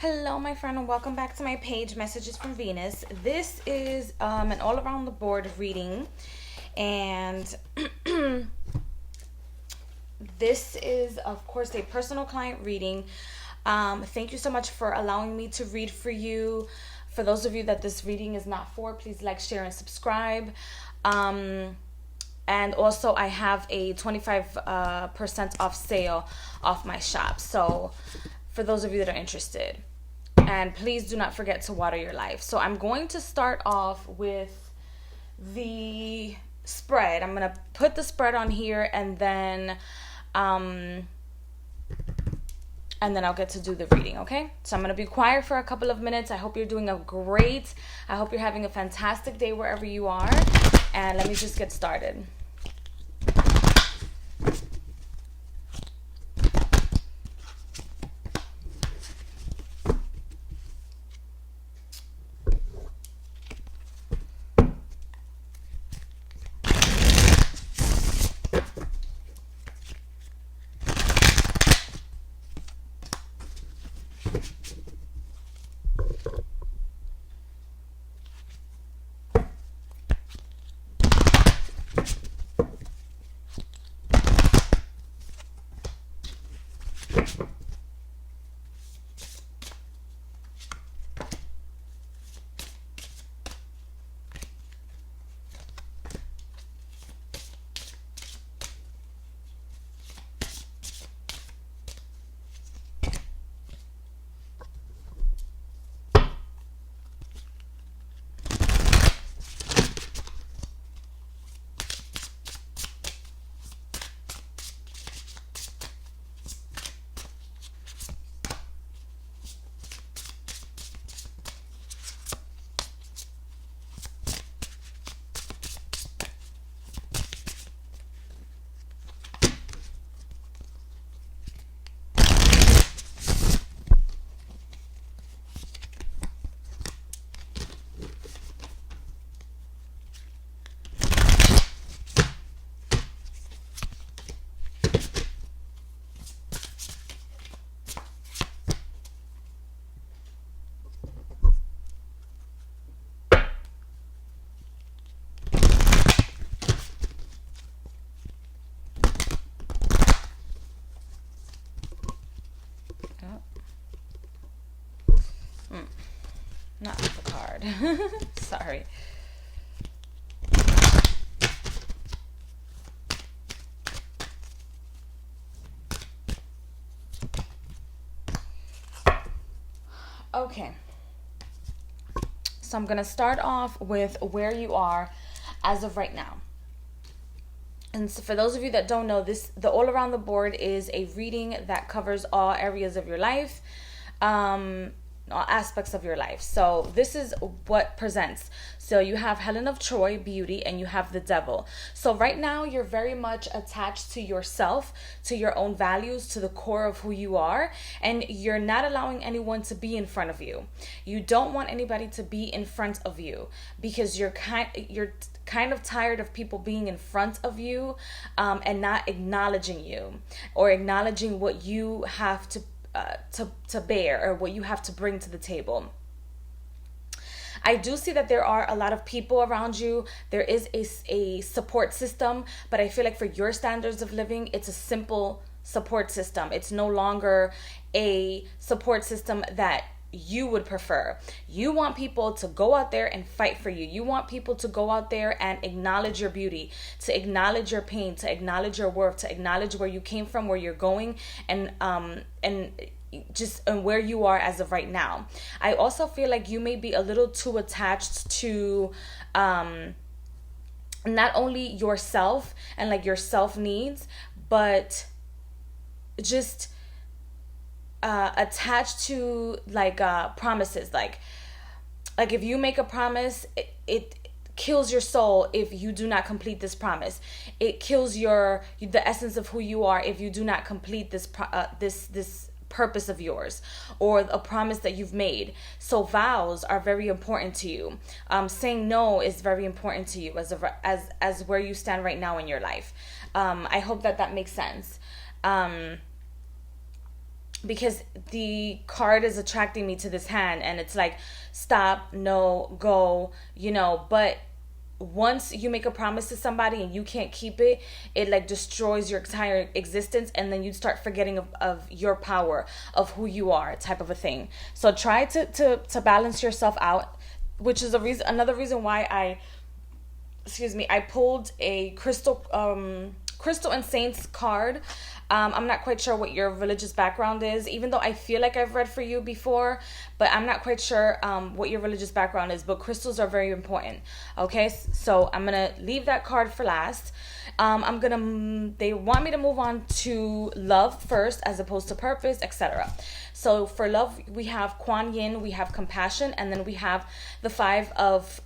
Hello, my friend, and welcome back to my page, Messages from Venus. This is an all around the board reading, and this is, of course, a personal client reading. Thank you so much for allowing me to read for you. For those of you that this reading is not for, please like, share, and subscribe. And also, I have a 25% off sale off my shop. So, for those of you that are interested. And please do not forget to water your life. So I'm going to start off with the spread. I'm going to put the spread on here, and then I'll get to do the reading, okay? So I'm going to be quiet for a couple of minutes. I hope you're doing I hope you're having a fantastic day wherever you are. And let me just get started. Not the card. Sorry. Okay. So I'm going to start off with where you are as of right now. And so for those of you that don't know, the all around the board is a reading that covers all areas of your life. All aspects of your life. So this is what presents. So you have Helen of Troy, beauty, and you have the devil. So right now you're very much attached to yourself, to your own values, to the core of who you are, and you're not allowing anyone to be in front of you. You don't want anybody to be in front of you because you're kind of tired of people being in front of you and not acknowledging you or acknowledging what you have to bear or what you have to bring to the table. I do see that there are a lot of people around you. There is a support system, but I feel like for your standards of living, it's a simple support system. It's no longer a support system that you would prefer. You want people to go out there and fight for you. You want people to go out there and acknowledge your beauty, to acknowledge your pain, to acknowledge your worth, to acknowledge where you came from, where you're going, and where you are as of right now. I also feel like you may be a little too attached to not only yourself and like your self needs, but just attached to like promises. Like if you make a promise, it kills your soul if you do not complete this promise. It kills the essence of who you are if you do not complete this purpose of yours or a promise that you've made. So vows are very important to you. Saying no is very important to you as where you stand right now in your life. I hope that makes sense. because the card is attracting me to this hand, and it's like stop, no, go, but once you make a promise to somebody and you can't keep it, it like destroys your entire existence, and then you start forgetting of your power, of who you are, type of a thing. So try to balance yourself out, which is another reason why I pulled a crystal and saints card. I'm not quite sure what your religious background is, even though I feel like I've read for you before, but I'm not quite sure what your religious background is. But crystals are very important. Okay, so I'm gonna leave that card for last. They want me to move on to love first, as opposed to purpose, etc. So for love, we have Kuan Yin, we have compassion, and then we have the Five of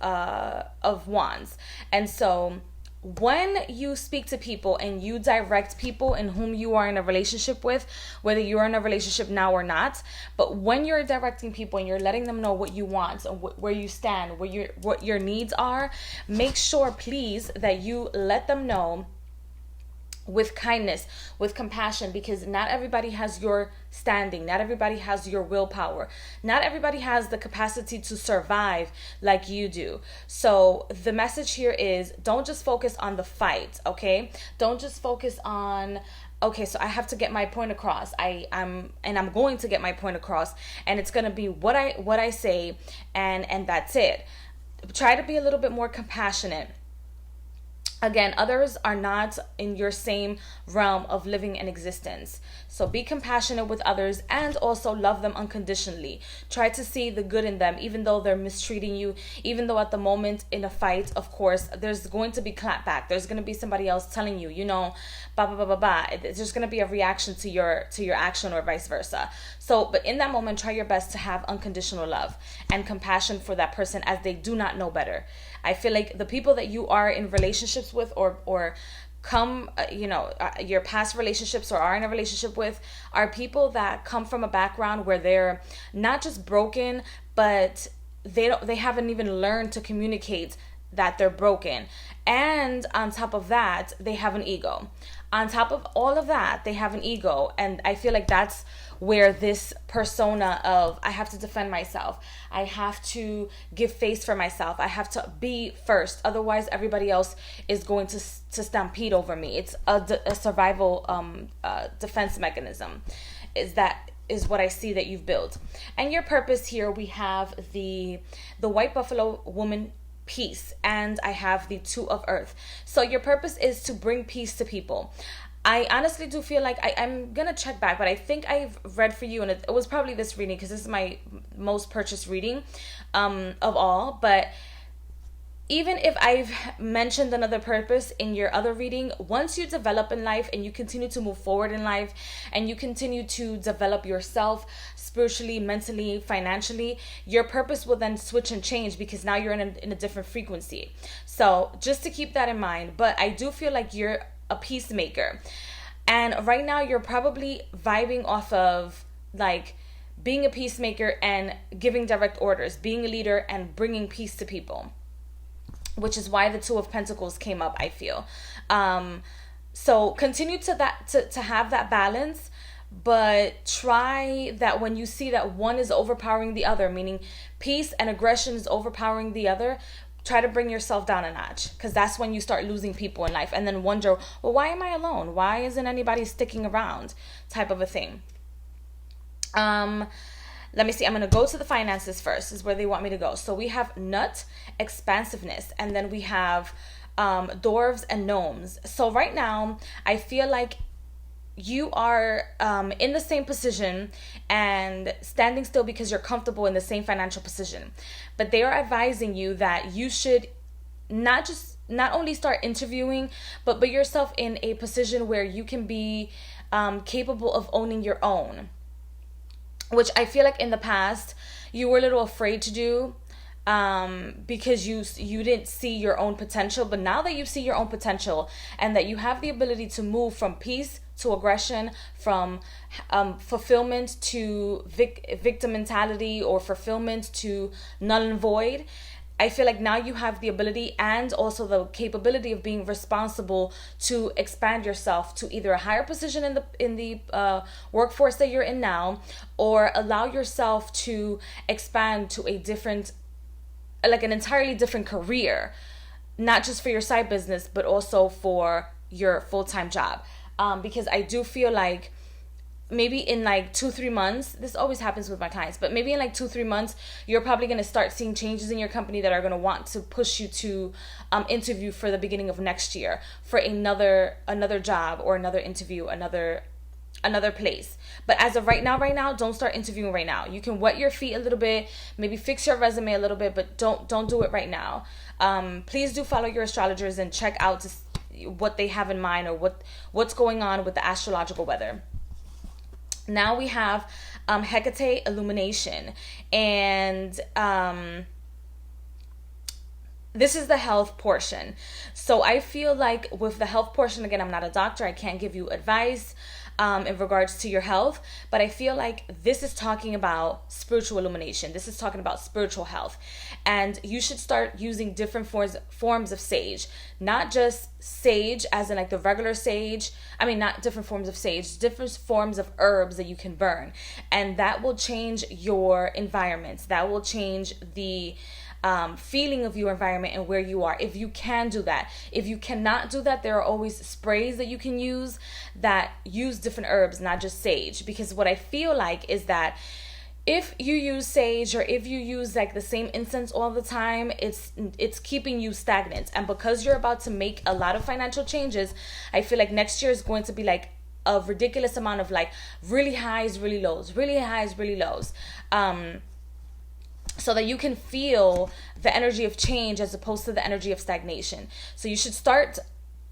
Wands. And so when you speak to people and you direct people in whom you are in a relationship with, whether you're in a relationship now or not, but when you're directing people and you're letting them know what you want, where you stand, what your needs are, make sure, please, that you let them know with kindness, with compassion, because not everybody has your standing, not everybody has your willpower, not everybody has the capacity to survive like you do. So the message here is, don't just focus on the fight, okay? Don't just focus on, okay, so I have to get my point across. I'm going to get my point across, and it's going to be what I say, and that's it. Try to be a little bit more compassionate. Again, others are not in your same realm of living and existence. So be compassionate with others, and also love them unconditionally. Try to see the good in them, even though they're mistreating you, even though at the moment in a fight, of course, there's going to be clapback. There's going to be somebody else telling you, blah, blah, blah, blah, blah. It's just going to be a reaction to your action, or vice versa. So, but in that moment, try your best to have unconditional love and compassion for that person, as they do not know better. I feel like the people that you are in relationships with, or come, your past relationships, or are in a relationship with, are people that come from a background where they're not just broken, but they haven't even learned to communicate that they're broken. And on top of that, they have an ego. On top of all of that, they have an ego. And I feel like that's where this persona of, I have to defend myself, I have to give face for myself, I have to be first, otherwise everybody else is going to stampede over me. It's a survival defense mechanism. Is what I see that you've built. And your purpose here, we have the white buffalo woman, peace, and I have the Two of Earth. So your purpose is to bring peace to people. I honestly do feel like I'm gonna check back, but I think I've read for you, and it was probably this reading, because this is my most purchased reading of all. But even if I've mentioned another purpose in your other reading, once you develop in life and you continue to move forward in life, and you continue to develop yourself spiritually, mentally, financially, your purpose will then switch and change, because now you're in a different frequency. So just to keep that in mind. But I do feel like you're a peacemaker, and right now you're probably vibing off of like being a peacemaker and giving direct orders, being a leader and bringing peace to people, which is why the Two of Pentacles came up, I feel. So continue to have that balance, but try that when you see that one is overpowering the other, meaning peace and aggression is overpowering the other, try to bring yourself down a notch, because that's when you start losing people in life, and then wonder, well, why am I alone? Why isn't anybody sticking around? Type of a thing. Let me see. I'm going to go to the finances first. This is where they want me to go. So we have nut, expansiveness, and then we have dwarves and gnomes. So right now, I feel like you are in the same position and standing still because you're comfortable in the same financial position. But they are advising you that you should not only start interviewing, but put yourself in a position where you can be capable of owning your own, which I feel like in the past you were a little afraid to do, because you didn't see your own potential. But now that you see your own potential, and that you have the ability to move from peace to aggression, from fulfillment to victim mentality, or fulfillment to null and void, I feel like now you have the ability and also the capability of being responsible to expand yourself to either a higher position in the workforce that you're in now, or allow yourself to expand to a different, like an entirely different career, not just for your side business, but also for your full-time job. Because I do feel like maybe in like 2-3 months, this always happens with my clients, but maybe in like 2-3 months, you're probably going to start seeing changes in your company that are going to want to push you to interview for the beginning of next year for another job or another interview, another place. But as of right now, don't start interviewing right now. You can wet your feet a little bit, maybe fix your resume a little bit, but don't do it right now. Please do follow your astrologers and check out what they have in mind, or what's going on with the astrological weather. Now we have Hecate illumination, and this is the health portion. So I feel like with the health portion, again, I'm not a doctor, I can't give you advice in regards to your health, but I feel like this is talking about spiritual illumination. This is talking about spiritual health, and you should start using different forms of sage, not just sage as in like the regular sage. I mean, not different forms of sage, different forms of herbs that you can burn, and that will change your environment. That will change the feeling of your environment and where you are, if you can do that. If you cannot do that, there are always sprays that you can use that use different herbs, not just sage. Because what I feel like is that if you use sage, or if you use like the same incense all the time, it's keeping you stagnant. And because you're about to make a lot of financial changes, I feel like next year is going to be like a ridiculous amount of like really highs, really lows, really highs, really lows. So that you can feel the energy of change as opposed to the energy of stagnation. So you should start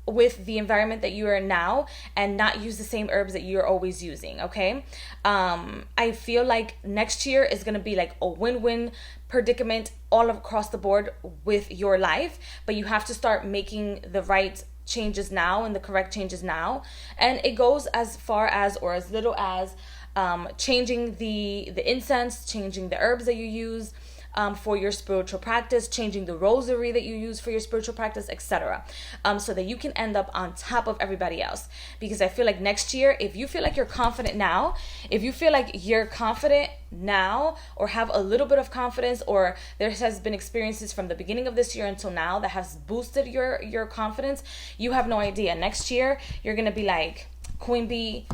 with the environment that you are in now and not use the same herbs that you're always using, okay? I feel like next year is going to be like a win-win predicament all across the board with your life, but you have to start making the right changes now and the correct changes now. And it goes as far as, or as little as, changing the incense, changing the herbs that you use for your spiritual practice, changing the rosary that you use for your spiritual practice, etc. So that you can end up on top of everybody else. Because I feel like next year, if you feel like you're confident now, or have a little bit of confidence, or there has been experiences from the beginning of this year until now that has boosted your confidence, you have no idea. Next year, you're going to be like Queen Bee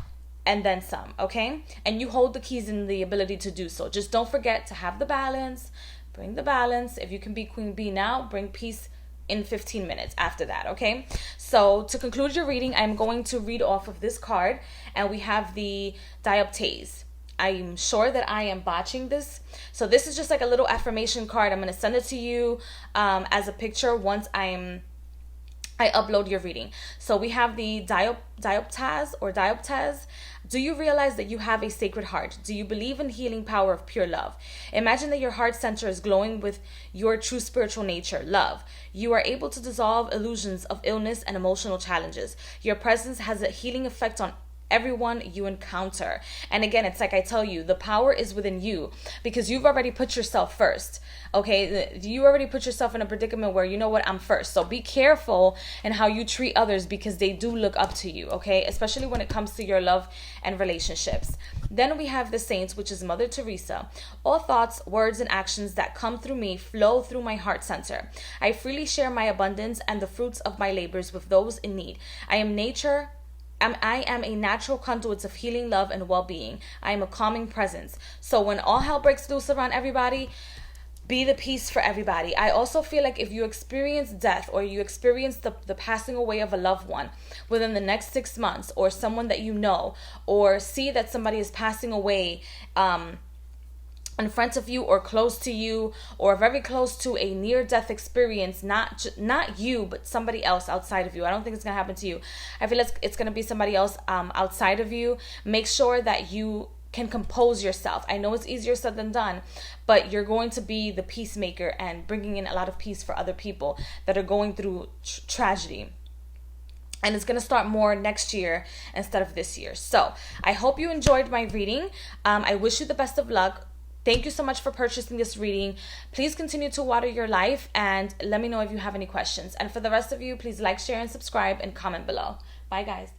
and then some, okay? And you hold the keys and the ability to do so. Just don't forget to have the balance. Bring the balance. If you can be Queen Bee now, bring peace in 15 minutes after that, okay? So to conclude your reading, I'm going to read off of this card, and we have the dioptase. I'm sure that I am botching this. So this is just like a little affirmation card. I'm going to send it to you as a picture once I upload your reading. So we have the dioptase. Do you realize that you have a sacred heart? Do you believe in healing power of pure love? Imagine that your heart center is glowing with your true spiritual nature, love. You are able to dissolve illusions of illness and emotional challenges. Your presence has a healing effect on everyone you encounter. And again, it's like I tell you, the power is within you, because you've already put yourself first. Okay, you already put yourself in a predicament where, you know what, I'm first. So be careful in how you treat others, because they do look up to you, okay? Especially when it comes to your love and relationships. Then we have the saints, which is Mother Teresa. All thoughts, words, and actions that come through me flow through my heart center. I freely share my abundance and the fruits of my labors with those in need. I am a natural conduit of healing, love, and well-being. I am a calming presence. So when all hell breaks loose around everybody, be the peace for everybody. I also feel like if you experience death, or you experience the passing away of a loved one within the next 6 months, or someone that you know, or see that somebody is passing away in front of you or close to you, or very close to a near-death experience, not you, but somebody else outside of you. I don't think it's going to happen to you. I feel it's going to be somebody else outside of you. Make sure that you can compose yourself. I know it's easier said than done, but you're going to be the peacemaker and bringing in a lot of peace for other people that are going through tragedy. And it's going to start more next year instead of this year. So I hope you enjoyed my reading. I wish you the best of luck. Thank you so much for purchasing this reading. Please continue to water your life and let me know if you have any questions. And for the rest of you, please like, share, and subscribe and comment below. Bye, guys.